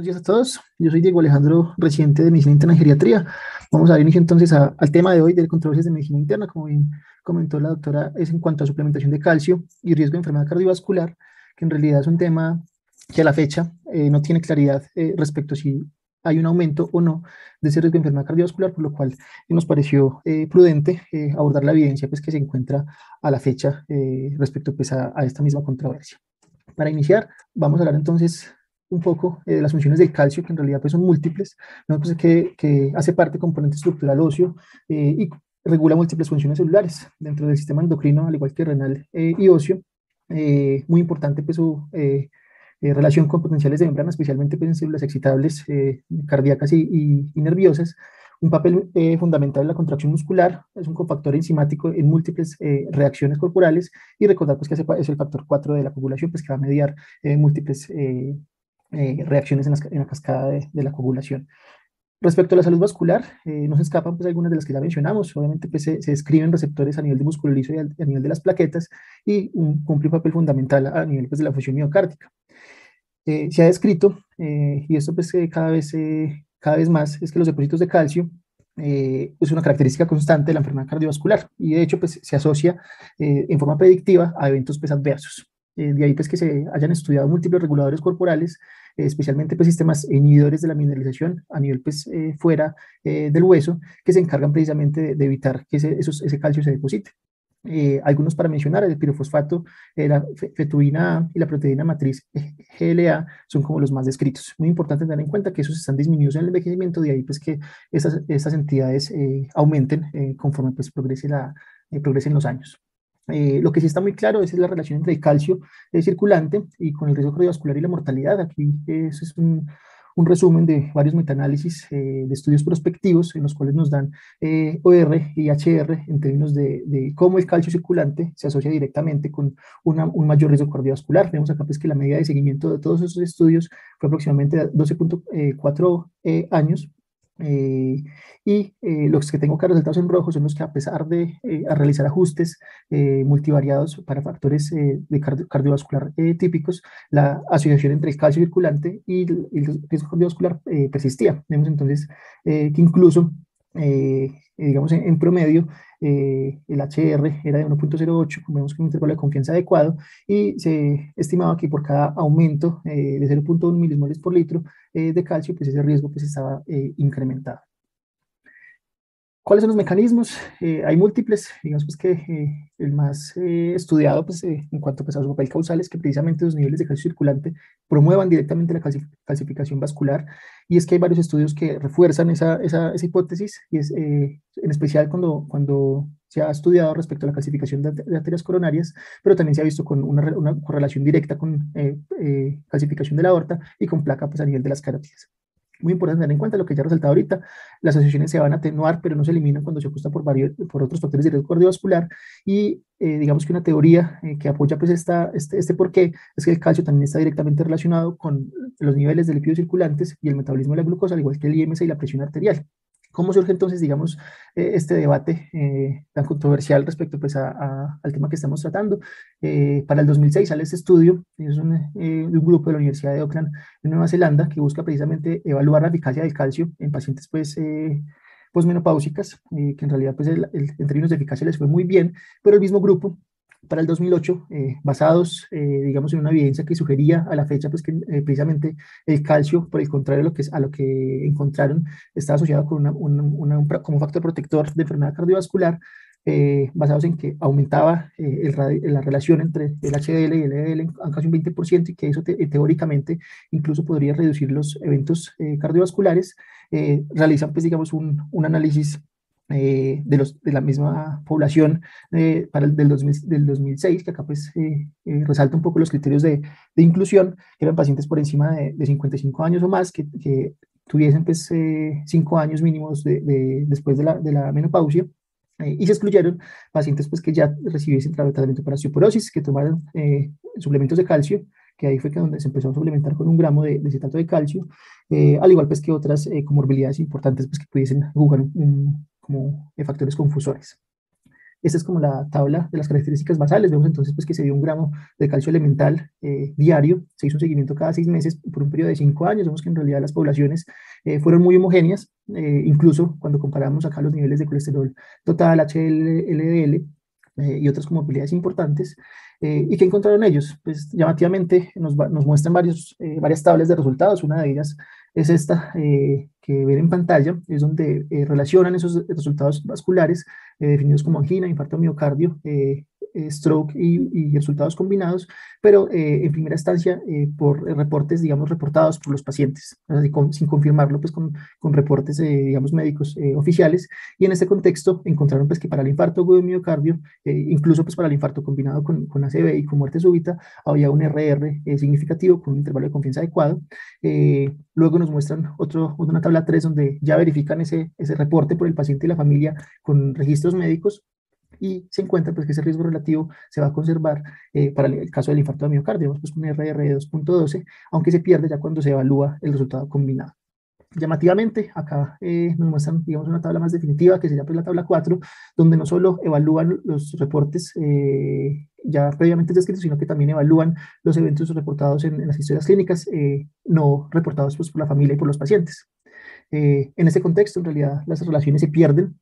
días a todos. Yo soy Diego Alejandro, residente de Medicina Interna y Geriatría. Vamos a dar inicio entonces al tema de hoy de controversias de medicina interna. Como bien comentó la doctora, es en cuanto a suplementación de calcio y riesgo de enfermedad cardiovascular, que en realidad es un tema que a la fecha no tiene claridad respecto a si hay un aumento o no de ese riesgo de enfermedad cardiovascular, por lo cual nos pareció prudente abordar la evidencia pues, que se encuentra a la fecha respecto pues, a esta misma controversia. Para iniciar, vamos a hablar entonces un poco de las funciones del calcio, que en realidad pues, son múltiples, ¿no? Pues, que hace parte del componente estructural óseo y regula múltiples funciones celulares dentro del sistema endocrino, al igual que renal y óseo. Muy importante pues, su relación con potenciales de membrana, especialmente pues, en células excitables cardíacas y nerviosas. Un papel fundamental en la contracción muscular, es un cofactor enzimático en múltiples reacciones corporales y recordar pues, que es el factor 4 de la coagulación, pues, que va a mediar múltiples reacciones en la cascada de la coagulación. Respecto a la salud vascular, no se escapan pues, algunas de las que ya mencionamos. Obviamente pues, se describen receptores a nivel de músculo liso y a nivel de las plaquetas y cumple un papel fundamental a nivel pues, de la función miocárdica. Se ha descrito, y esto pues, cada vez más, es que los depósitos de calcio es una característica constante de la enfermedad cardiovascular y de hecho pues, se asocia en forma predictiva a eventos pues, adversos. De ahí pues, que se hayan estudiado múltiples reguladores corporales, especialmente pues, sistemas inhibidores de la mineralización a nivel pues, fuera del hueso, que se encargan precisamente de evitar que ese calcio se deposite. Algunos para mencionar, el pirofosfato, la fetuina A y la proteína matriz GLA son como los más descritos. Muy importante tener en cuenta que esos están disminuidos en el envejecimiento, de ahí pues que estas entidades aumenten conforme pues progresen los años. Lo que sí está muy claro es la relación entre el calcio circulante y con el riesgo cardiovascular y la mortalidad. Aquí eso es un resumen de varios metaanálisis de estudios prospectivos en los cuales nos dan OR y HR en términos de cómo el calcio circulante se asocia directamente con un mayor riesgo cardiovascular. Vemos acá pues, que la media de seguimiento de todos esos estudios fue aproximadamente 12.4 años. Eh, los que tengo acá resaltados en rojo son los que a pesar de realizar ajustes multivariados para factores cardiovascular típicos, la asociación entre el calcio circulante y el riesgo cardiovascular persistía. Vemos entonces que incluso, digamos, en promedio, el HR era de 1.08, vemos que un intervalo de confianza adecuado, y se estimaba que por cada aumento de 0.1 milimoles por litro de calcio, pues ese riesgo pues estaba incrementado. ¿Cuáles son los mecanismos? Hay múltiples, digamos pues que el más estudiado pues, en cuanto pues, a su papel causal es que precisamente los niveles de calcio circulante promuevan directamente la calcificación vascular, y es que hay varios estudios que refuerzan esa hipótesis, y es en especial cuando se ha estudiado respecto a la calcificación de arterias coronarias, pero también se ha visto con una correlación directa con calcificación de la aorta y con placa pues, a nivel de las carótidas. Muy importante tener en cuenta lo que ya he resaltado ahorita, las asociaciones se van a atenuar, pero no se eliminan cuando se ajusta por otros factores de riesgo cardiovascular, y digamos que una teoría que apoya pues este porqué es que el calcio también está directamente relacionado con los niveles de lípidos circulantes y el metabolismo de la glucosa, al igual que el IMC y la presión arterial. ¿Cómo surge entonces, digamos, este debate tan controversial respecto pues, al tema que estamos tratando? Para el 2006 sale este estudio, es de un grupo de la Universidad de Auckland en Nueva Zelanda, que busca precisamente evaluar la eficacia del calcio en pacientes pues, posmenopáusicas, que en realidad pues, en términos de eficacia les fue muy bien, pero el mismo grupo para el 2008, basados, digamos, en una evidencia que sugería a la fecha, pues que precisamente el calcio, por el contrario a lo que encontraron, está asociado con como factor protector de enfermedad cardiovascular, basados en que aumentaba la relación entre el HDL y el LDL en casi un 20%, y que eso teóricamente incluso podría reducir los eventos cardiovasculares. Realizan, pues, digamos, un análisis de la misma población para del 2006, que acá pues resalta un poco los criterios de inclusión, que eran pacientes por encima de 55 años o más, que tuviesen pues 5 años mínimos después de la menopausia, y se excluyeron pacientes pues, que ya recibiesen tratamiento para osteoporosis, que tomaron suplementos de calcio, que ahí fue que donde se empezó a suplementar con 1 gramo de citrato de calcio, al igual pues que otras comorbilidades importantes pues, que pudiesen jugar como factores confusores. Esta es como la tabla de las características basales. Vemos entonces pues, que se dio 1 gramo de calcio elemental diario, se hizo un seguimiento cada 6 meses por un periodo de 5 años. Vemos que en realidad las poblaciones fueron muy homogéneas, incluso cuando comparamos acá los niveles de colesterol total, HDL, LDL y otras comorbilidades importantes. ¿Y qué encontraron ellos? Pues llamativamente nos muestran varias tablas de resultados. Una de ellas es esta que ven en pantalla, es donde relacionan esos resultados vasculares definidos como angina, infarto de miocardio, stroke y resultados combinados, pero en primera instancia por reportes, digamos, reportados por los pacientes, así sin confirmarlo pues con reportes, digamos, médicos oficiales, y en este contexto encontraron pues que para el infarto agudo de miocardio, incluso pues para el infarto combinado con ACV y con muerte súbita, había un RR significativo con un intervalo de confianza adecuado. Luego nos muestran una tabla 3 donde ya verifican ese reporte por el paciente y la familia con registros médicos, y se encuentra pues, que ese riesgo relativo se va a conservar para el caso del infarto de miocardio, pues con RR de 2.12, aunque se pierde ya cuando se evalúa el resultado combinado. Llamativamente, acá nos muestran, digamos, una tabla más definitiva, que sería pues la tabla 4, donde no solo evalúan los reportes ya previamente descritos, sino que también evalúan los eventos reportados en las historias clínicas, no reportados pues, por la familia y por los pacientes. En este contexto, en realidad, las relaciones se pierden.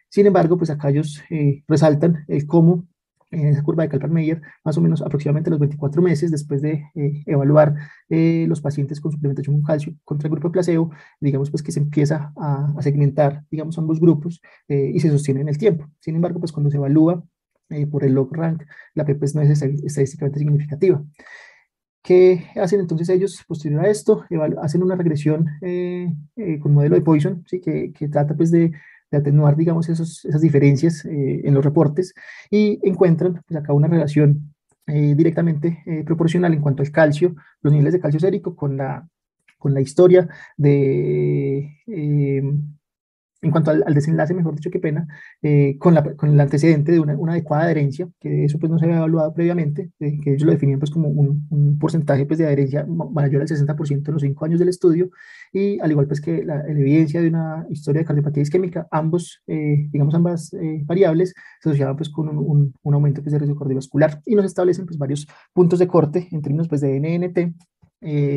Sin embargo, pues acá ellos resaltan el cómo en esa curva de Kaplan-Meier, más o menos aproximadamente los 24 meses después de evaluar los pacientes con suplementación con calcio contra el grupo de placebo, digamos pues que se empieza a segmentar, digamos, ambos grupos y se sostiene en el tiempo. Sin embargo, pues cuando se evalúa por el log rank, la P pues no es estadísticamente significativa. ¿Qué hacen entonces ellos posterior a esto? Hacen una regresión con modelo de Poisson, ¿sí? que trata pues de atenuar, digamos, esas diferencias en los reportes, y encuentran pues, acá una relación directamente proporcional en cuanto al calcio, los niveles de calcio sérico con la historia de en cuanto al desenlace, mejor dicho, qué pena, con el antecedente de una adecuada adherencia, que eso pues no se había evaluado previamente, que ellos lo definían pues como un porcentaje pues de adherencia mayor al 60% en los 5 años del estudio, y al igual pues que la evidencia de una historia de cardiopatía isquémica, digamos ambas variables se asociaban pues con un aumento pues de riesgo cardiovascular, y nos establecen pues varios puntos de corte en términos pues de NNT,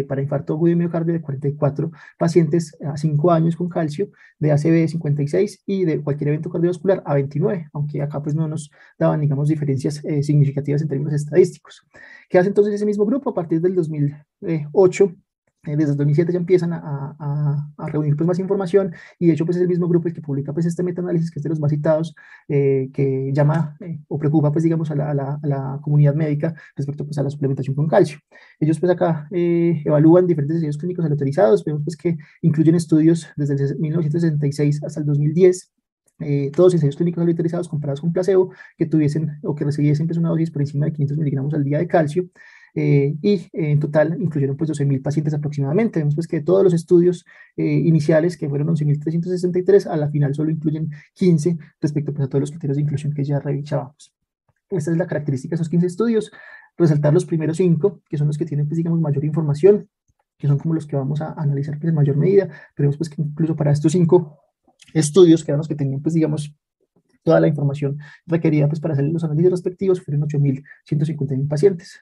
para infarto agudo de miocardio de 44 pacientes a 5 años con calcio, de ACV 56 y de cualquier evento cardiovascular a 29, aunque acá pues no nos daban, digamos, diferencias significativas en términos estadísticos. ¿Qué hace entonces ese mismo grupo? A partir del 2008, desde el 2007 ya empiezan a reunir pues más información, y de hecho pues es el mismo grupo el que publica pues este metaanálisis, que es de los más citados, que llama o preocupa pues digamos a la comunidad médica respecto pues a la suplementación con calcio. Ellos pues acá evalúan diferentes ensayos clínicos aleatorizados. Vemos pues que incluyen estudios desde el 1966 hasta el 2010, todos ensayos clínicos aleatorizados comparados con placebo, que tuviesen o que recibiesen pues, una dosis por encima de 500 miligramos al día de calcio, y en total incluyeron pues 12.000 pacientes aproximadamente. Vemos pues que todos los estudios iniciales, que fueron 11.363, a la final solo incluyen 15 respecto pues, a todos los criterios de inclusión que ya revisábamos. Esta es la característica de esos 15 estudios. Resaltar los primeros 5, que son los que tienen, pues, digamos, mayor información, que son como los que vamos a analizar pues, en mayor medida. Pero vemos pues, que incluso para estos 5 estudios, que eran los que tenían, pues, digamos, toda la información requerida pues, para hacer los análisis respectivos, fueron 8.151 pacientes,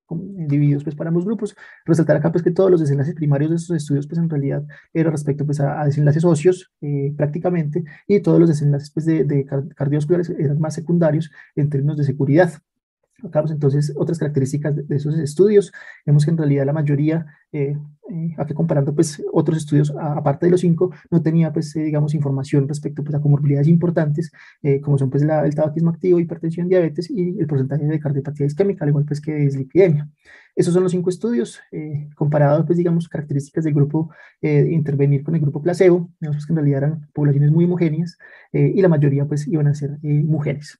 divididos pues, para ambos grupos. Resaltar acá pues, que todos los desenlaces primarios de estos estudios pues, en realidad eran respecto pues, a desenlaces óseos prácticamente, y todos los desenlaces pues, de cardiovasculares eran más secundarios en términos de seguridad. Acá vemos entonces otras características de esos estudios. Vemos que en realidad la mayoría, aquí comparando pues otros estudios, aparte de los 5, no tenía pues digamos información respecto pues a comorbilidades importantes, como son pues el tabaquismo activo, hipertensión, diabetes y el porcentaje de cardiopatía isquémica, al igual pues que dislipidemia. Esos son los 5 estudios, comparados pues digamos características del grupo intervenir con el grupo placebo. Vemos pues, que en realidad eran poblaciones muy homogéneas, y la mayoría pues iban a ser mujeres.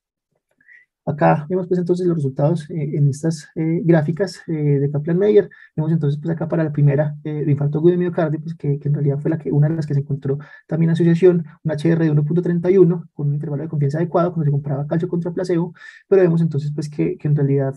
Acá vemos pues entonces los resultados en estas gráficas de Kaplan-Meier. Vemos entonces pues acá para la primera de infarto agudo de miocardio, pues que en realidad fue una de las que se encontró también asociación, un HR de 1.31 con un intervalo de confianza adecuado cuando se comparaba calcio contra placebo, pero vemos entonces pues que en realidad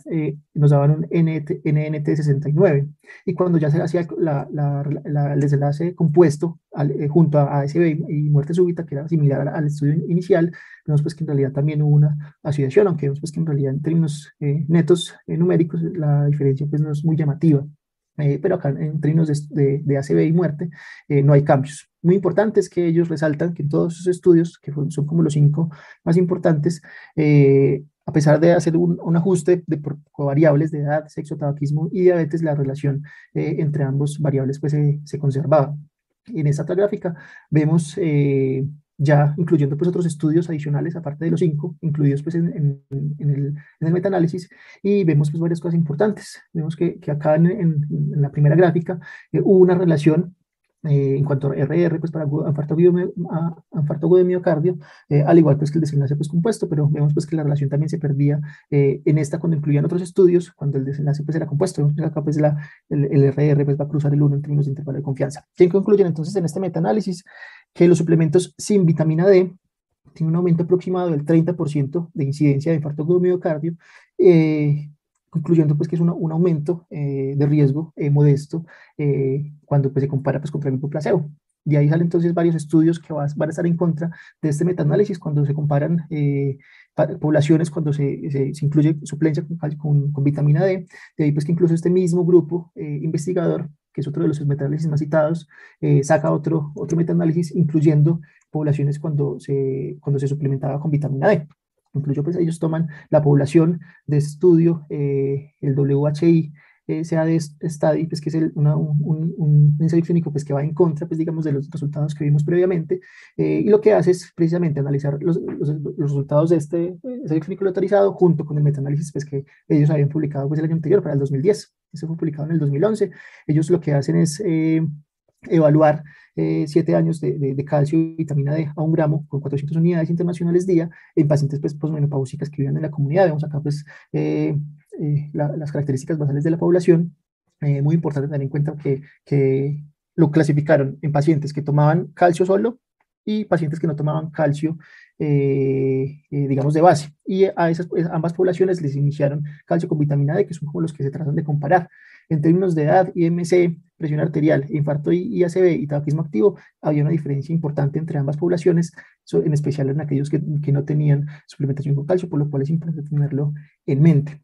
nos daban un NNT de 69, y cuando ya se hacía el desenlace compuesto junto a ASB y muerte súbita, que era similar al estudio inicial, vemos pues que en realidad también hubo una asociación, aunque vemos pues que en realidad en términos netos numéricos la diferencia pues no es muy llamativa. Pero acá en términos de ACV y muerte no hay cambios. Muy importante es que ellos resaltan que en todos sus estudios, que son como los 5 más importantes, a pesar de hacer un ajuste de por variables de edad, sexo, tabaquismo y diabetes, la relación entre ambos variables pues, se conservaba. Y en esta otra gráfica vemos ya incluyendo pues otros estudios adicionales aparte de los 5, incluidos pues en el metaanálisis, y vemos pues varias cosas importantes. Vemos que acá en la primera gráfica hubo una relación en cuanto a RR, pues para infarto agudo de miocardio, al igual pues que el desenlace pues compuesto, pero vemos pues que la relación también se perdía en esta cuando incluían otros estudios, cuando el desenlace pues era compuesto. Vemos que acá pues el RR pues va a cruzar el 1 en términos de intervalo de confianza. ¿Qué concluyen entonces en este metaanálisis? Que los suplementos sin vitamina D tienen un aumento aproximado del 30% de incidencia de infarto agudo de miocardio, concluyendo pues que es un aumento de riesgo modesto cuando pues, se compara pues, contra el grupo placebo. De ahí salen entonces varios estudios que van a estar en contra de este metaanálisis cuando se comparan poblaciones, cuando se incluye suplencia con vitamina D. De ahí pues que incluso este mismo grupo investigador, que es otro de los metaanálisis más citados, saca otro metaanálisis incluyendo poblaciones cuando se suplementaba con vitamina D. Incluso pues ellos toman la población de estudio, el WHI, SAD Study, pues, que es un ensayo clínico pues, que va en contra, pues, digamos, de los resultados que vimos previamente, y lo que hace es precisamente analizar los resultados de este ensayo clínico autorizado junto con el metaanálisis pues, que ellos habían publicado pues, el año anterior, para el 2010. Eso fue publicado en el 2011. Ellos lo que hacen es evaluar 7 años de calcio y vitamina D a 1 gramo con 400 unidades internacionales día en pacientes pues, posmenopáusicas que viven en la comunidad. Vemos acá pues, las características basales de la población. Muy importante tener en cuenta que lo clasificaron en pacientes que tomaban calcio solo y pacientes que no tomaban calcio, digamos, de base. Y a ambas poblaciones les iniciaron calcio con vitamina D, que son como los que se tratan de comparar. En términos de edad, IMC, presión arterial, infarto y ACV y tabaquismo activo, había una diferencia importante entre ambas poblaciones, en especial en aquellos que no tenían suplementación con calcio, por lo cual es importante tenerlo en mente.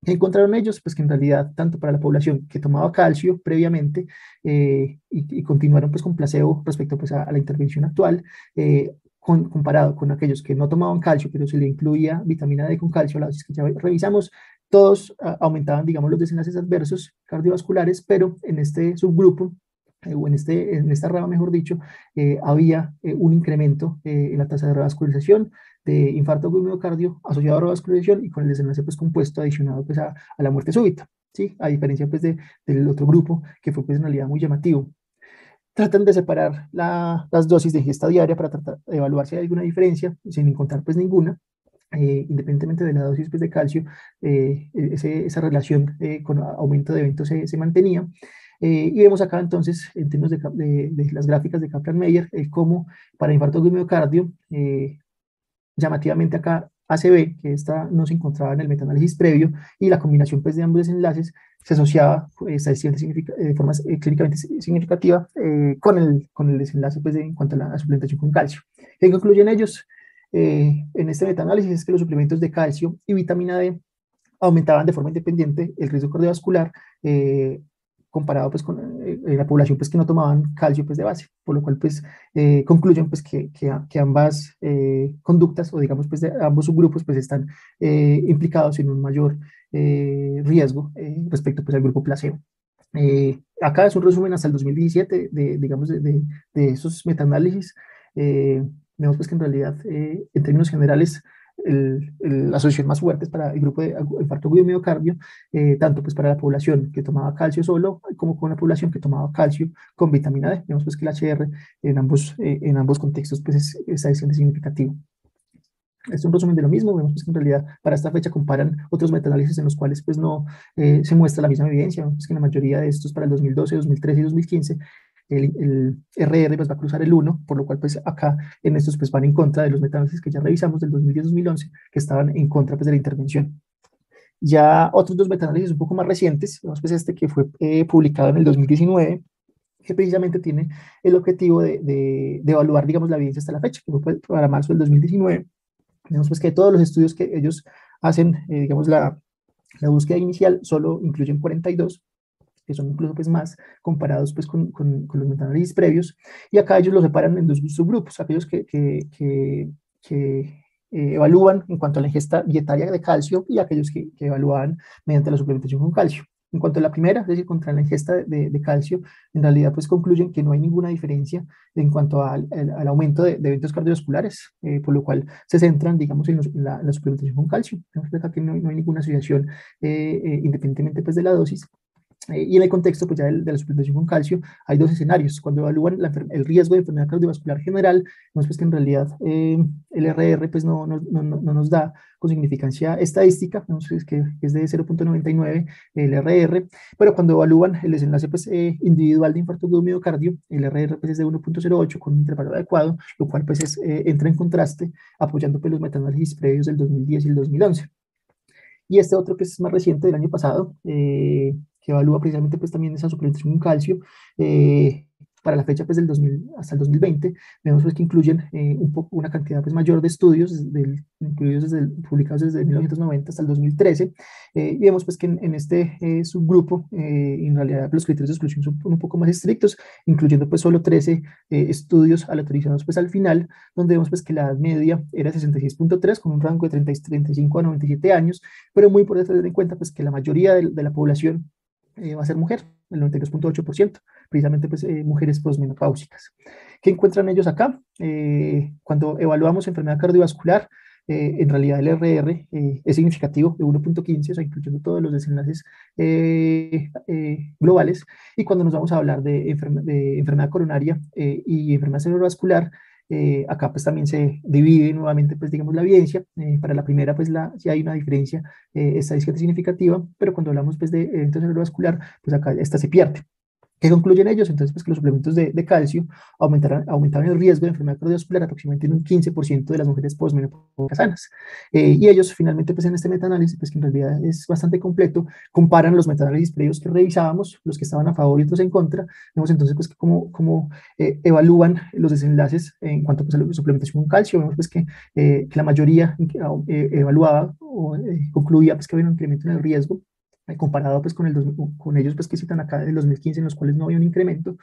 ¿Qué encontraron ellos? Pues que en realidad, tanto para la población que tomaba calcio previamente y continuaron pues con placebo respecto pues a la intervención actual, comparado con aquellos que no tomaban calcio, pero se le incluía vitamina D con calcio, la dosis que ya revisamos, todos aumentaban, digamos, los desenlaces adversos cardiovasculares, pero en este subgrupo, o en esta rama, mejor dicho, había un incremento en la tasa de revascularización, de infarto agudo miocardio asociado a revascularización y con el desenlace pues, compuesto adicionado pues, a la muerte súbita, ¿sí? A diferencia pues, del otro grupo, que fue pues, en realidad muy llamativo. Tratan de separar las dosis de ingesta diaria para tratar de evaluar si hay alguna diferencia, sin encontrar pues ninguna. Independientemente de la dosis pues, de calcio, esa relación con aumento de eventos se mantenía. Y vemos acá entonces, en términos de las gráficas de Kaplan-Meier, cómo para infarto agudo miocardio, llamativamente acá ACV, que esta no se encontraba en el metaanálisis previo, y la combinación pues, de ambos desenlaces se asociaba de forma clínicamente significativa con el desenlace pues, en cuanto a la suplementación con calcio. ¿Qué concluyen ellos? En este metaanálisis es que los suplementos de calcio y vitamina D aumentaban de forma independiente el riesgo cardiovascular comparado pues, con la población pues, que no tomaban calcio pues, de base, por lo cual pues, concluyen pues, que ambas conductas o digamos pues, de ambos subgrupos pues, están implicados en un mayor riesgo respecto pues, al grupo placebo. Acá es un resumen hasta el 2017 digamos, de esos metaanálisis. Vemos pues, que en realidad, en términos generales, la asociación más fuerte es para el grupo de infarto agudo de miocardio, tanto pues para la población que tomaba calcio solo, como con la población que tomaba calcio con vitamina D. Vemos pues que el HR en ambos contextos pues está siendo significativo. Es un resumen de lo mismo. Vemos pues, que en realidad para esta fecha comparan otros metaanálisis en los cuales pues no se muestra la misma evidencia. Vemos que en la mayoría de estos para el 2012, 2013 y 2015 el RR pues, va a cruzar el 1, por lo cual pues acá en estos pues van en contra de los metaanálisis que ya revisamos del 2010-2011, que estaban en contra pues de la intervención. Ya otros dos metaanálisis un poco más recientes, vemos pues este que fue publicado en el 2019, que precisamente tiene el objetivo de evaluar, digamos, la evidencia hasta la fecha, que fue para marzo del 2019. Vemos pues que todos los estudios que ellos hacen, digamos, la búsqueda inicial solo incluyen 42, que son incluso pues más comparados pues con los metaanálisis previos, y acá ellos los separan en dos subgrupos, aquellos que evalúan en cuanto a la ingesta dietaria de calcio y aquellos que evalúan mediante la suplementación con calcio. En cuanto a la primera, es decir, contra la ingesta de calcio, en realidad pues concluyen que no hay ninguna diferencia en cuanto al aumento de eventos cardiovasculares, por lo cual se centran, digamos, en la suplementación con calcio. Vemos acá que no hay ninguna asociación independientemente pues de la dosis. Y en el contexto pues, ya de la suplementación con calcio, hay dos escenarios. Cuando evalúan el riesgo de enfermedad cardiovascular general, vemos pues, que en realidad el RR pues, no nos da con significancia estadística, vemos pues, que es de 0.99 el RR, pero cuando evalúan el desenlace pues, individual de infarto agudo miocardio, el RR pues, es de 1.08 con un intervalo adecuado, lo cual pues, entra en contraste apoyando pues, los metaanálisis previos del 2010 y el 2011. Y este otro que es más reciente del año pasado, que evalúa precisamente pues también esa suplementación con calcio, para la fecha pues del 2000 hasta el 2020, vemos pues que incluyen una cantidad pues mayor de estudios, incluidos publicados desde 1990 hasta el 2013, y vemos pues que en este subgrupo, en realidad los criterios de exclusión son un poco más estrictos, incluyendo pues solo 13 estudios aleatorizados pues al final, donde vemos pues que la edad media era 66.3 con un rango de 35 a 97 años, pero muy importante tener en cuenta pues, que la mayoría de la población va a ser mujer, el 92.8%, precisamente pues, mujeres posmenopáusicas. ¿Qué encuentran ellos acá? Cuando evaluamos enfermedad cardiovascular, en realidad el RR es significativo de 1.15, o sea, incluyendo todos los desenlaces globales, y cuando nos vamos a hablar de enfermedad coronaria y enfermedad cerebrovascular, acá pues también se divide nuevamente pues digamos la evidencia, para la primera pues sí hay una diferencia estadística significativa, pero cuando hablamos pues de evento cerebrovascular pues acá esta se pierde. ¿Qué concluyen ellos? Entonces, pues que los suplementos de calcio aumentaron el riesgo de enfermedad cardiovascular aproximadamente en un 15% de las mujeres postmenopáusicas sanas. Y ellos finalmente, pues en este metaanálisis, pues que en realidad es bastante completo, comparan los metaanálisis previos que revisábamos, los que estaban a favor y otros en contra. Vemos entonces pues cómo evalúan los desenlaces en cuanto pues, a la suplementación con calcio. Vemos pues que la mayoría evaluaba o concluía pues que había un incremento en el riesgo comparado pues con ellos pues que citan acá del 2015 en los cuales no había un incremento,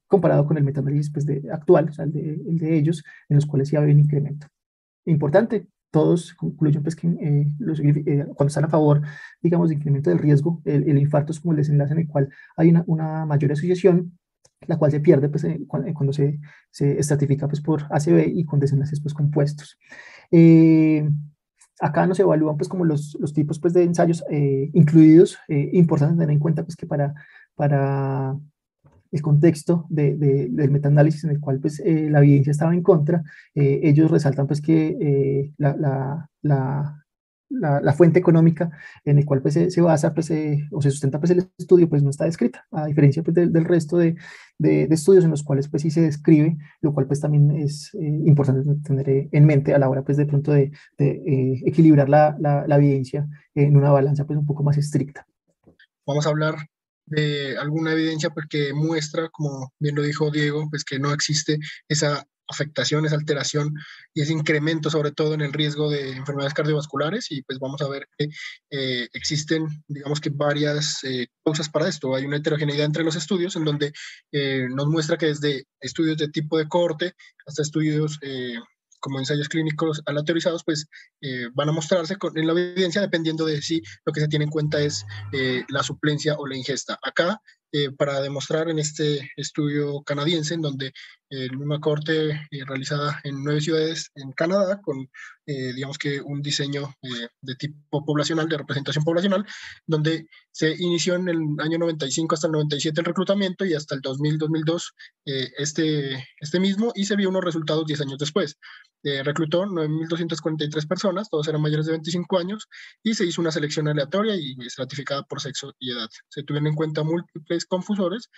comparado con el metaanálisis pues actual, o sea, el de ellos, en los cuales sí había un incremento. Importante, todos concluyen pues que cuando están a favor, digamos, de incremento del riesgo, el infarto es como el desenlace en el cual hay una mayor asociación, la cual se pierde pues, cuando se estratifica pues, por ACV y con desenlaces pues, compuestos. Acá nos evalúan pues como los tipos pues de ensayos incluidos, importante tener en cuenta pues que para el contexto del metaanálisis en el cual pues la evidencia estaba en contra, ellos resaltan pues que la fuente económica en el cual pues, se basa pues, o se sustenta pues, el estudio pues no está descrita, a diferencia pues, del resto de estudios en los cuales pues sí se describe, lo cual pues también es importante tener en mente a la hora pues de pronto de equilibrar la evidencia en una balanza pues un poco más estricta. Vamos a hablar de alguna evidencia pues, que muestra, como bien lo dijo Diego, pues que no existe esa afectación, esa alteración y ese incremento sobre todo en el riesgo de enfermedades cardiovasculares, y pues vamos a ver que existen, digamos que varias causas para esto. Hay una heterogeneidad entre los estudios en donde nos muestra que desde estudios de tipo de cohorte hasta estudios como ensayos clínicos aleatorizados, pues van a mostrarse en la evidencia dependiendo de si lo que se tiene en cuenta es la suplencia o la ingesta. Acá, para demostrar en este estudio canadiense, en donde una corte realizada en 9 ciudades en Canadá, con digamos que un diseño de tipo poblacional, de representación poblacional, donde se inició en el año 95 hasta el 97 el reclutamiento y hasta el 2000-2002 este mismo, y se vio unos resultados 10 años después. reclutó 9.243 personas, todos eran mayores de 25 años, y se hizo una selección aleatoria y estratificada por sexo y edad. Se tuvieron en cuenta múltiples confusores,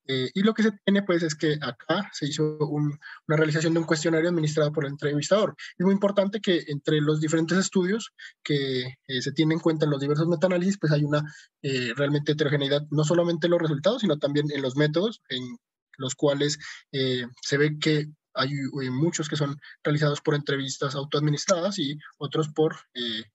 y lo que se tiene pues es que acá se hizo una realización de un cuestionario administrado por el entrevistador. Es muy importante que entre los diferentes estudios que se tienen en cuenta en los diversos metaanálisis, pues hay una realmente heterogeneidad, no solamente en los resultados, sino también en los métodos, en los cuales se ve que hay muchos que son realizados por entrevistas autoadministradas y otros por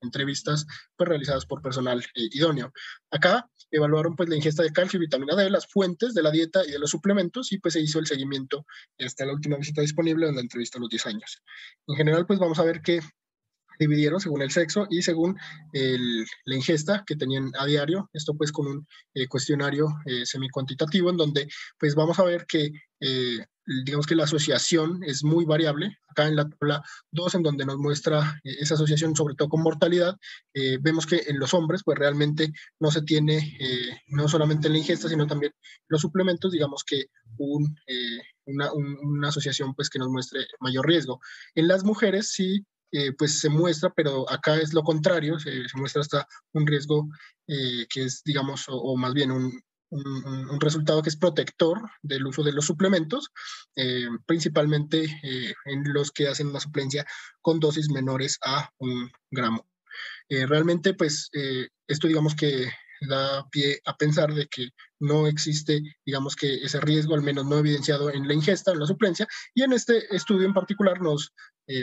entrevistas pues, realizadas por personal idóneo. Acá evaluaron pues la ingesta de calcio y vitamina D, las fuentes de la dieta y de los suplementos, y pues se hizo el seguimiento hasta la última visita disponible en la entrevista a los 10 años. En general pues vamos a ver que dividieron según el sexo y según la ingesta que tenían a diario, esto pues con un cuestionario semi-cuantitativo en donde pues vamos a ver que digamos que la asociación es muy variable. Acá en la tabla 2, en donde nos muestra esa asociación sobre todo con mortalidad, vemos que en los hombres pues realmente no se tiene, no solamente en la ingesta, sino también los suplementos, digamos que una asociación pues que nos muestre mayor riesgo. En las mujeres sí pues se muestra, pero acá es lo contrario, se muestra hasta un riesgo que es, digamos, o más bien un resultado que es protector del uso de los suplementos, principalmente en los que hacen una suplencia con dosis menores a 1 gramo. Realmente, pues, esto digamos que da pie a pensar de que no existe, digamos que ese riesgo, al menos no evidenciado en la ingesta, en la suplencia, y en este estudio en particular nos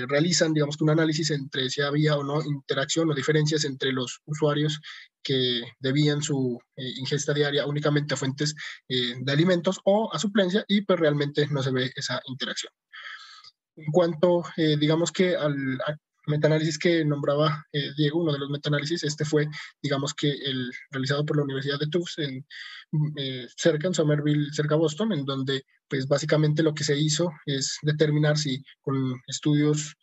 realizan, digamos que un análisis entre si había o no interacción o diferencias entre los usuarios que debían su ingesta diaria únicamente a fuentes de alimentos o a suplencia, y pues realmente no se ve esa interacción. En cuanto, digamos que al metaanálisis que nombraba Diego, uno de los metaanálisis, este fue, digamos que el realizado por la Universidad de Tufts cerca, en Somerville, cerca de Boston, en donde pues básicamente lo que se hizo es determinar si con estudios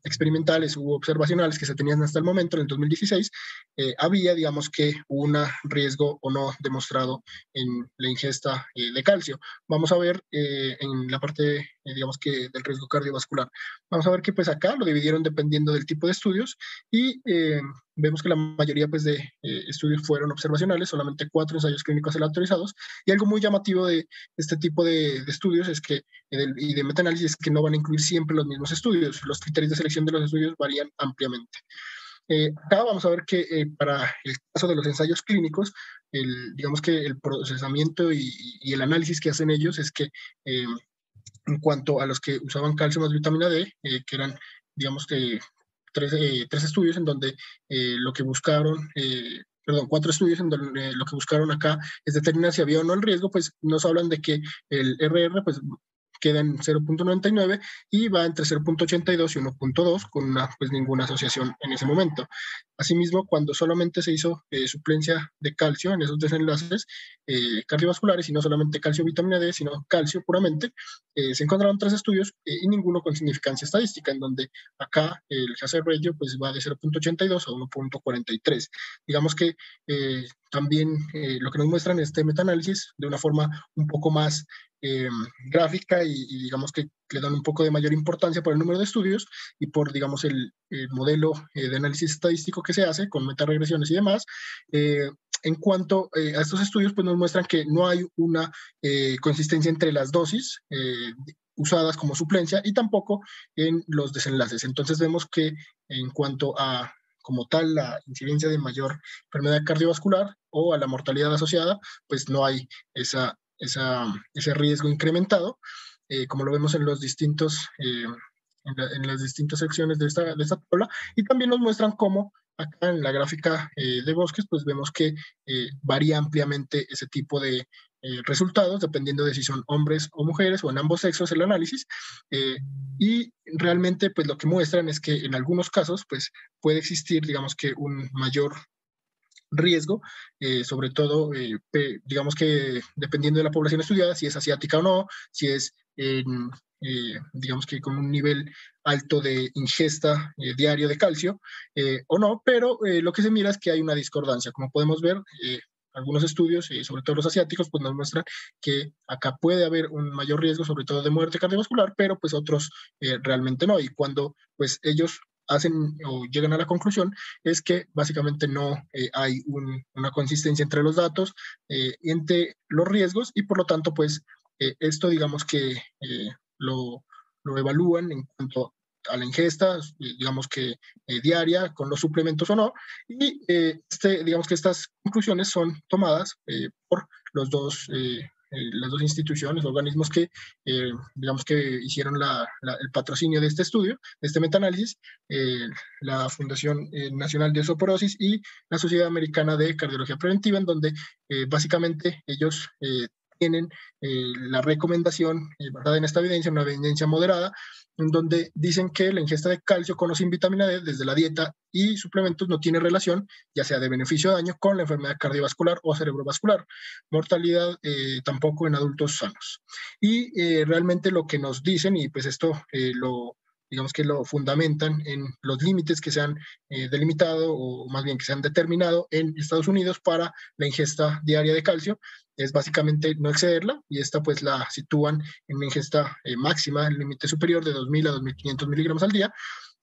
experimentales u observacionales que se tenían hasta el momento, en el 2016, había, digamos que, un riesgo o no demostrado en la ingesta de calcio. Vamos a ver en la parte, digamos que, del riesgo cardiovascular. Vamos a ver que pues acá lo dividieron dependiendo del tipo de estudios y vemos que la mayoría pues, de estudios fueron observacionales, solamente 4 ensayos clínicos aleatorizados, y algo muy llamativo de este tipo de estudios es que, y de metaanálisis, es que no van a incluir siempre los mismos estudios. Los criterios de selección de los estudios varían ampliamente. Acá vamos a ver que para el caso de los ensayos clínicos, digamos que el procesamiento y el análisis que hacen ellos es que en cuanto a los que usaban calcio más vitamina D, que eran, digamos que, tres estudios en donde lo que buscaron, perdón, 4 estudios en donde lo que buscaron acá es determinar si había o no el riesgo, pues nos hablan de que el RR pues, queda en 0.99 y va entre 0.82 y 1.2 con pues ninguna asociación en ese momento. Asimismo, cuando solamente se hizo suplencia de calcio en esos desenlaces cardiovasculares, y no solamente calcio vitamina D, sino calcio puramente, se encontraron 3 estudios y ninguno con significancia estadística, en donde acá el hazard ratio pues, va de 0.82 a 1.43. Digamos que también lo que nos muestran este metaanálisis de una forma un poco más gráfica y digamos que le dan un poco de mayor importancia por el número de estudios y por, digamos, el modelo de análisis estadístico que se hace con metaregresiones y demás. En cuanto a estos estudios, pues nos muestran que no hay una consistencia entre las dosis usadas como suplencia y tampoco en los desenlaces. Entonces vemos que en cuanto a como tal la incidencia de mayor enfermedad cardiovascular o a la mortalidad asociada, pues no hay ese riesgo incrementado, como lo vemos en los distintos en las distintas secciones de esta tabla, y también nos muestran cómo acá en la gráfica de bosques, pues vemos que varía ampliamente ese tipo de resultados, dependiendo de si son hombres o mujeres o en ambos sexos el análisis, y realmente pues lo que muestran es que en algunos casos pues puede existir, digamos que un mayor riesgo, sobre todo, digamos que dependiendo de la población estudiada, si es asiática o no, si es, digamos que con un nivel alto de ingesta diario de calcio o no, pero lo que se mira es que hay una discordancia. Como podemos ver, algunos estudios, sobre todo los asiáticos, pues nos muestran que acá puede haber un mayor riesgo, sobre todo de muerte cardiovascular, pero pues otros realmente no. Y cuando pues ellos hacen o llegan a la conclusión es que básicamente no hay una consistencia entre los datos, entre los riesgos, y por lo tanto pues esto digamos que lo evalúan en cuanto a la ingesta, digamos que diaria, con los suplementos o no, y digamos que estas conclusiones son tomadas por las dos instituciones, organismos que, digamos que hicieron el patrocinio de este estudio, de este metaanálisis, la Fundación Nacional de Osteoporosis y la Sociedad Americana de Cardiología Preventiva, en donde básicamente ellos tienen la recomendación basada en esta evidencia, una evidencia moderada, en donde dicen que la ingesta de calcio con o sin vitamina D desde la dieta y suplementos no tiene relación, ya sea de beneficio o daño, con la enfermedad cardiovascular o cerebrovascular. Mortalidad tampoco en adultos sanos. Y realmente lo que nos dicen, y pues esto digamos que lo fundamentan en los límites que se han delimitado, o más bien que se han determinado en Estados Unidos para la ingesta diaria de calcio, es básicamente no excederla, y esta pues la sitúan en una ingesta máxima, el límite superior de 2.000 a 2.500 miligramos al día.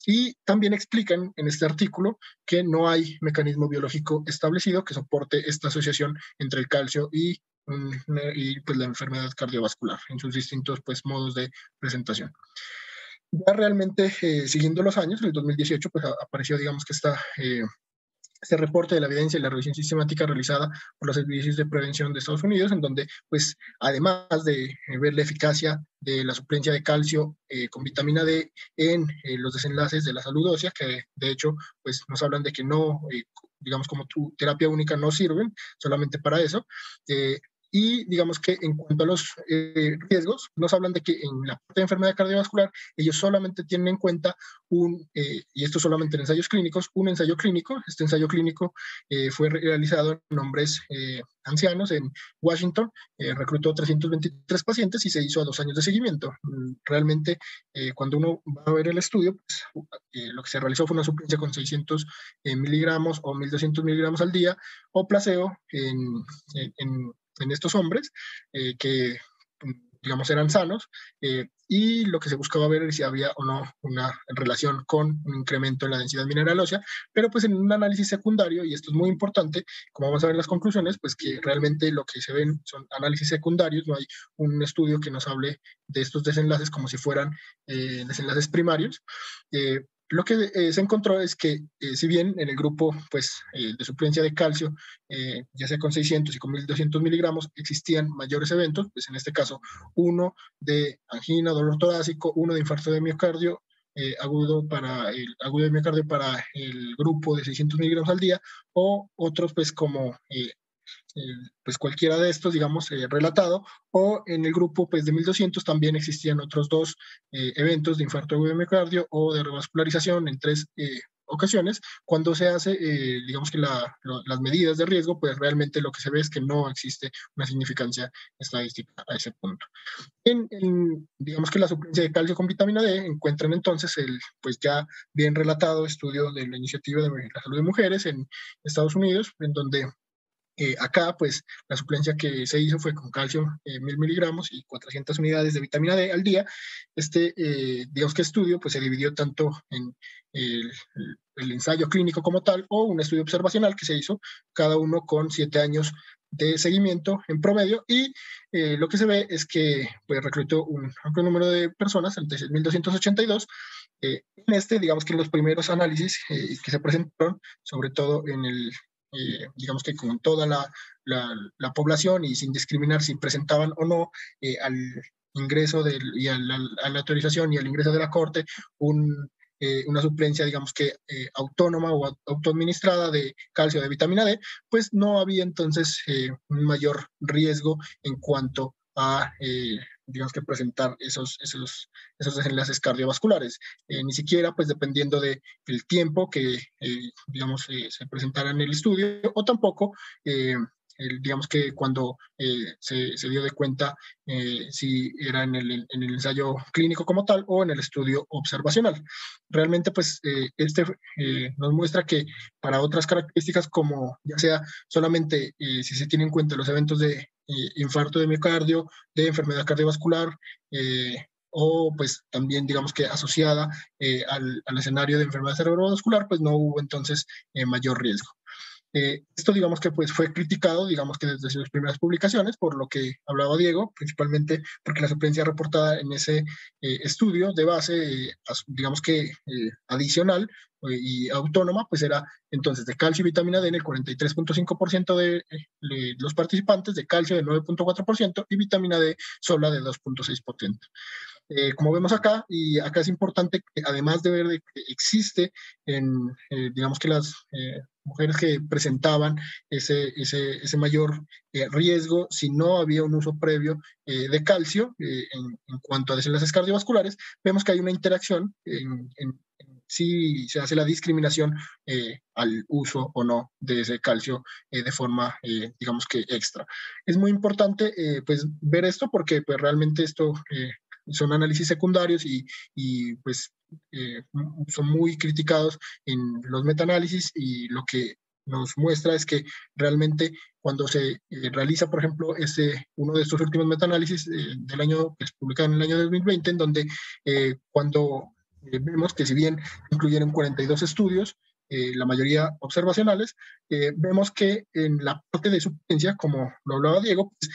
Y también explican en este artículo que no hay mecanismo biológico establecido que soporte esta asociación entre el calcio y pues la enfermedad cardiovascular en sus distintos pues modos de presentación. Ya realmente siguiendo los años, en el 2018 pues apareció digamos que este reporte de la evidencia y la revisión sistemática realizada por los servicios de prevención de Estados Unidos, en donde, pues, además de ver la eficacia de la suplencia de calcio con vitamina D en los desenlaces de la salud ósea, que de hecho, pues, nos hablan de que no, digamos, como terapia única no sirven solamente para eso, y digamos que en cuanto a los riesgos, nos hablan de que en la parte de enfermedad cardiovascular, ellos solamente tienen en cuenta y esto solamente en ensayos clínicos, un ensayo clínico. Este ensayo clínico fue realizado en hombres ancianos en Washington, reclutó 323 pacientes y se hizo a 2 años de seguimiento. Realmente, cuando uno va a ver el estudio, pues, lo que se realizó fue una suplencia con 600 miligramos o 1.200 miligramos al día, o placebo en estos hombres que, digamos, eran sanos, y lo que se buscaba ver es si había o no una relación con un incremento en la densidad mineral ósea, pero pues en un análisis secundario, y esto es muy importante, como vamos a ver en las conclusiones, pues que realmente lo que se ven son análisis secundarios, no hay un estudio que nos hable de estos desenlaces como si fueran desenlaces primarios. Lo que se encontró es que, si bien en el grupo pues, de suplencia de calcio, ya sea con 600 y con 1.200 miligramos, existían mayores eventos, pues en este caso uno de angina, dolor torácico, uno de infarto de miocardio agudo de miocardio para el grupo de 600 miligramos al día, o otros pues como pues cualquiera de estos, digamos, relatado, o en el grupo pues, de 1.200 también existían otros dos eventos de infarto agudo de miocardio o de revascularización en 3 ocasiones. Cuando se hace, digamos que las medidas de riesgo, pues realmente lo que se ve es que no existe una significancia estadística a ese punto. Digamos que la suplencia de calcio con vitamina D encuentran entonces el pues ya bien relatado estudio de la Iniciativa de la Salud de Mujeres en Estados Unidos, en donde acá, pues, la suplencia que se hizo fue con calcio 1.000 miligramos y 400 unidades de vitamina D al día. Digamos que estudio, pues, se dividió tanto en el ensayo clínico como tal, o un estudio observacional que se hizo, cada uno con 7 años de seguimiento en promedio, y lo que se ve es que pues, reclutó un amplio número de personas, 36.282. Digamos que en los primeros análisis que se presentaron, sobre todo en digamos que con toda la población y sin discriminar si presentaban o no al ingreso y a la autorización y al ingreso de la corte una suplencia, digamos que autónoma o autoadministrada de calcio o de vitamina D, pues no había entonces un mayor riesgo en cuanto a digamos que presentar esos desenlaces cardiovasculares. Ni siquiera, pues dependiendo del tiempo que, digamos, se presentara en el estudio, o tampoco digamos que cuando se dio de cuenta si era en el ensayo clínico como tal o en el estudio observacional. Realmente, pues, nos muestra que para otras características, como ya sea solamente si se tienen en cuenta los eventos de infarto de miocardio, de enfermedad cardiovascular, o pues también digamos que asociada al escenario de enfermedad cerebrovascular, pues no hubo entonces mayor riesgo. Esto digamos que pues fue criticado, digamos que desde sus primeras publicaciones, por lo que hablaba Diego, principalmente porque la suplencia reportada en ese estudio de base, digamos que adicional y autónoma, pues era entonces de calcio y vitamina D en el 43.5% de los participantes, de calcio de 9.4% y vitamina D sola de 2.6%. Como vemos acá, y acá es importante que además de ver que existe en, digamos que las mujeres que presentaban ese mayor riesgo si no había un uso previo de calcio en cuanto a desenlaces cardiovasculares, vemos que hay una interacción en si se hace la discriminación al uso o no de ese calcio de forma, digamos que extra. Es muy importante pues ver esto porque pues realmente esto son análisis secundarios y pues son muy criticados en los metaanálisis y lo que nos muestra es que realmente cuando se realiza, por ejemplo, uno de estos últimos metaanálisis del año, pues, publicado en el año 2020, en donde cuando vemos que si bien incluyeron 42 estudios, la mayoría observacionales, vemos que en la parte de suplencia, como lo hablaba Diego, pues,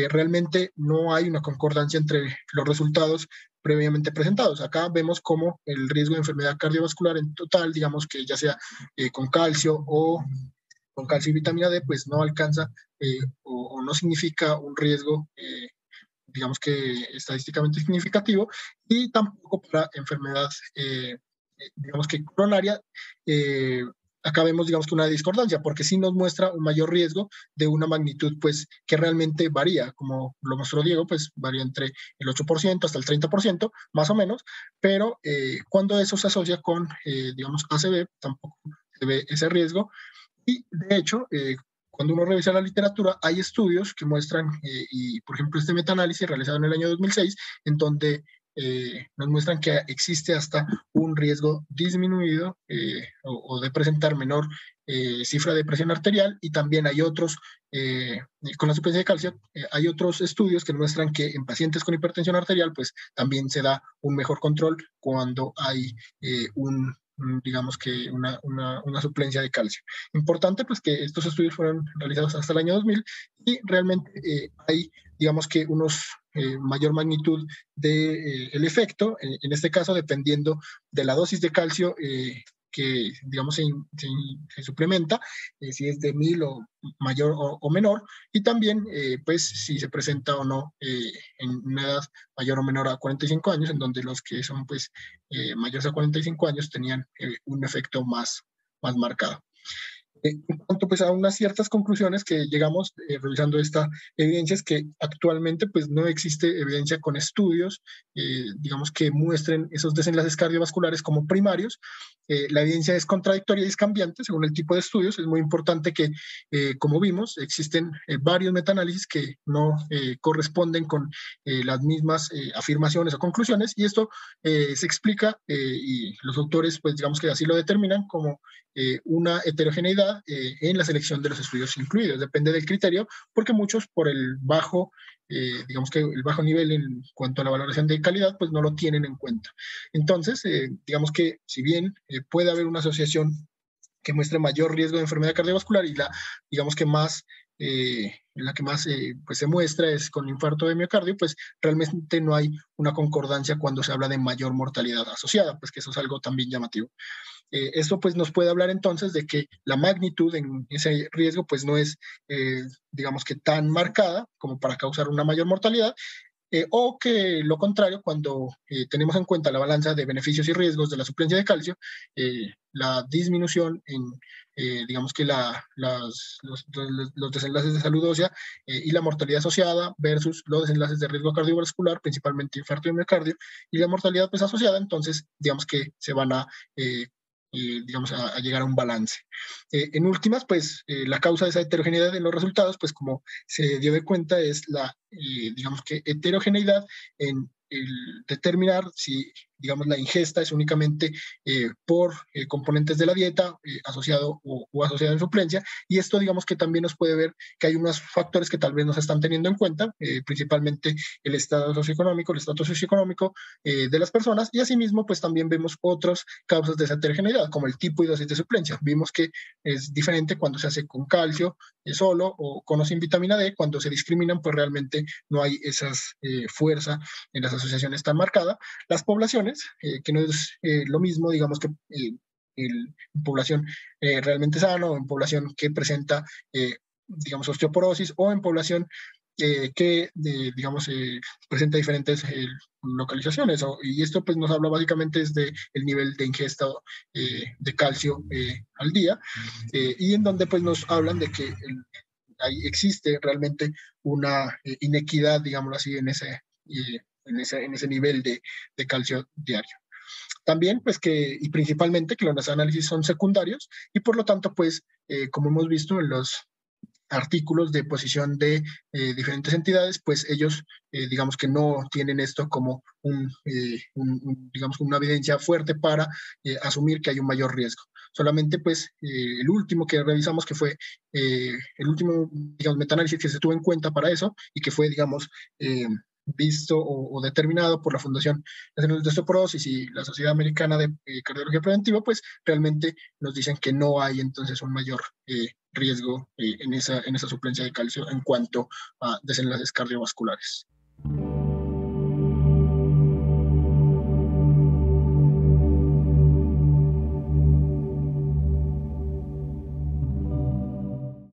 realmente no hay una concordancia entre los resultados previamente presentados. Acá vemos cómo el riesgo de enfermedad cardiovascular en total, digamos que ya sea con calcio o con calcio y vitamina D, pues no alcanza o no significa un riesgo digamos que estadísticamente significativo, y tampoco para enfermedad, digamos que coronaria, acá vemos, digamos que una discordancia, porque sí nos muestra un mayor riesgo de una magnitud, pues, que realmente varía, como lo mostró Diego, pues, varía entre el 8% hasta el 30%, más o menos, pero cuando eso se asocia con, digamos, ACV, tampoco se ve ese riesgo, y de hecho, cuando uno revisa la literatura, hay estudios que muestran, y por ejemplo este metaanálisis realizado en el año 2006, en donde nos muestran que existe hasta un riesgo disminuido o de presentar menor cifra de presión arterial, y también hay otros, con la suplencia de calcio, hay otros estudios que muestran que en pacientes con hipertensión arterial, pues también se da un mejor control cuando hay digamos que una suplencia de calcio. Importante pues que estos estudios fueron realizados hasta el año 2000 y realmente hay, digamos que unos mayor magnitud de el efecto, en este caso dependiendo de la dosis de calcio que digamos se suplementa, si es de 1000 o mayor o menor, y también pues si se presenta o no en una edad mayor o menor a 45 años, en donde los que son pues mayores a 45 años tenían un efecto más marcado. En cuanto pues a unas ciertas conclusiones que llegamos revisando esta evidencia, es que actualmente pues no existe evidencia con estudios digamos que muestren esos desenlaces cardiovasculares como primarios. La evidencia es contradictoria y es cambiante según el tipo de estudios. Es muy importante que como vimos existen varios metaanálisis que no corresponden con las mismas afirmaciones o conclusiones, y esto se explica y los autores pues digamos que así lo determinan como una heterogeneidad en la selección de los estudios incluidos. Depende del criterio, porque muchos por el bajo, digamos que el bajo nivel en cuanto a la valoración de calidad, pues no lo tienen en cuenta. Entonces, digamos que si bien puede haber una asociación que muestre mayor riesgo de enfermedad cardiovascular, y digamos que la que más pues se muestra es con infarto de miocardio, pues realmente no hay una concordancia cuando se habla de mayor mortalidad asociada, pues que eso es algo también llamativo. Esto pues nos puede hablar entonces de que la magnitud en ese riesgo pues no es, digamos que tan marcada como para causar una mayor mortalidad, o que lo contrario, cuando tenemos en cuenta la balanza de beneficios y riesgos de la suplencia de calcio, la disminución en, digamos que los desenlaces de salud ósea y la mortalidad asociada versus los desenlaces de riesgo cardiovascular, principalmente infarto de miocardio, y la mortalidad pues asociada, entonces digamos que se van a digamos, a llegar a un balance. En últimas, pues la causa de esa heterogeneidad en los resultados, pues como se dio de cuenta, es la, digamos que heterogeneidad en el determinar si, digamos, la ingesta es únicamente por componentes de la dieta asociado o asociado en suplencia, y esto, digamos, que también nos puede ver que hay unos factores que tal vez no se están teniendo en cuenta, principalmente el estado socioeconómico, el estatus socioeconómico de las personas, y asimismo, pues también vemos otras causas de esa heterogeneidad, como el tipo y dosis de suplencia. Vimos que es diferente cuando se hace con calcio solo o con o sin vitamina D. Cuando se discriminan, pues realmente no hay esa fuerza en las asociaciones tan marcada. Las poblaciones, que no es lo mismo, digamos, que en población realmente sana o en población que presenta, digamos, osteoporosis, o en población que, digamos, presenta diferentes localizaciones. Y esto pues nos habla básicamente desde el nivel de ingesta de calcio al día, y en donde pues nos hablan de que ahí existe realmente una inequidad, digámoslo así, en ese nivel de calcio diario. También, pues que, y principalmente, que los análisis son secundarios y por lo tanto, pues, como hemos visto en los artículos de posición de diferentes entidades, pues ellos, digamos que no tienen esto como digamos, una evidencia fuerte para asumir que hay un mayor riesgo. Solamente, pues, el último que revisamos, que fue el último, digamos, metaanálisis que se tuvo en cuenta para eso y que fue, digamos, visto o determinado por la Fundación Nacional de Osteoporosis y la Sociedad Americana de Cardiología Preventiva, pues realmente nos dicen que no hay entonces un mayor riesgo en esa suplencia de calcio en cuanto a desenlaces cardiovasculares.